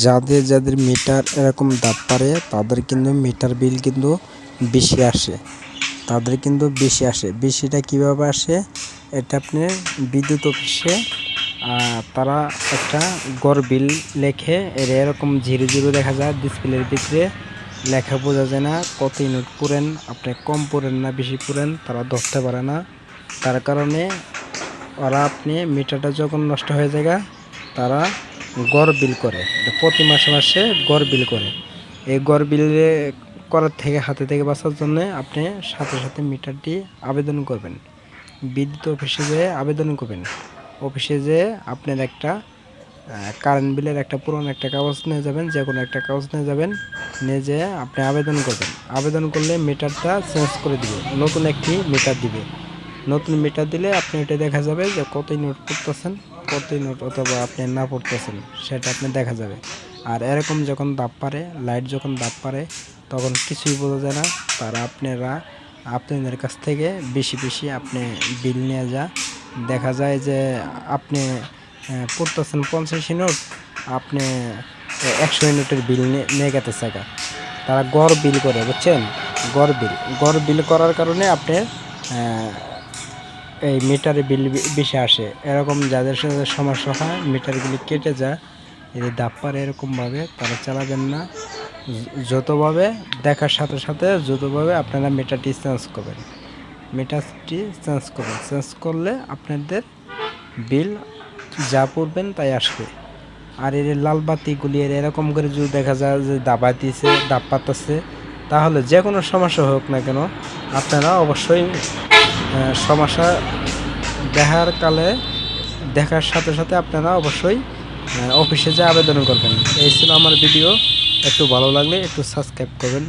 যাদের যাদের মিটার এরকম দাগ পারে তাদের কিন্তু মিটার বিল কিন্তু বেশি আসে, বেশিটা কীভাবে আসে এটা আপনি বিদ্যুৎ অফিসে তারা একটা গড় বিল লেখে, এরকম জিরো জিরো দেখা যায় ডিসপ্লের ভিতরে, লেখা বোঝা যায় না কত ইউনিট পুরেন, আপনি কম পুরেন না বেশি পুরেন তারা ধরতে পারে না। তার কারণে ওরা আপনি মিটারটা যখন নষ্ট হয়ে যায় তারা গড় বিল করে, প্রতি মাসে মাসে গড় বিল করে। এই গড় বিল করার থেকে হাতে থেকে বাঁচার জন্য আপনি সাথে সাথে মিটারটি আবেদন করবেন, বিদ্যুৎ অফিসে যেয়ে আবেদন করবেন। অফিসে যেয়ে আপনার একটা কারেন্ট বিলের একটা পুরনো একটা কাগজ নিয়ে যাবেন, যে কোনো একটা কাগজ নিয়ে যাবেন, নিয়ে যেয়ে আপনি আবেদন করবেন। আবেদন করলে মিটারটা চেঞ্জ করে দিবে, নতুন একটি মিটার দিবে। নতুন মিটার দিলে আপনি এটা দেখা যাবে যে কত ইউনিট পড়তেছেন, কত ইউনিট অথবা আপনি না পড়তেছেন সেটা আপনি দেখা যাবে। আর এরকম যখন দাব পারে, লাইট যখন দাব পারে তখন কিছুই বোঝা যায় না, তারা আপনাদের কাছ থেকে বেশি বেশি আপনি বিল নিয়ে দেখা যায় যে আপনি পড়তেছেন 50 ইউনিট, আপনি 100 ইউনিটের বিল নিয়ে গেতে চাকা। তারা গড় বিল করে, বুঝছেন? গড় বিল করার কারণে আপনি এই মিটারে বিল বেশি আসে। এরকম যাদের সাথে সমস্যা হয়, মিটারগুলি কেটে যায়, এই দাব পারে এরকমভাবে তারা চালাবেন না। যতভাবে দেখার সাথে সাথে যতভাবে আপনারা মিটারটি চেঞ্জ করবেন, চেঞ্জ করলে আপনাদের বিল যা পড়বেন তাই আসবে। আর এর লাল বাতিগুলি এরকম করে যদি দেখা যায় যে দাব পাতাছে, তাহলে যে কোনো সমস্যা হোক না কেন আপনারা অবশ্যই সমস্যা দেখার সাথে সাথে আপনারা অবশ্যই অফিসে যে আবেদন করবেন। এই ছিল আমার ভিডিও, একটু ভালো লাগলে একটু সাবস্ক্রাইব করবেন।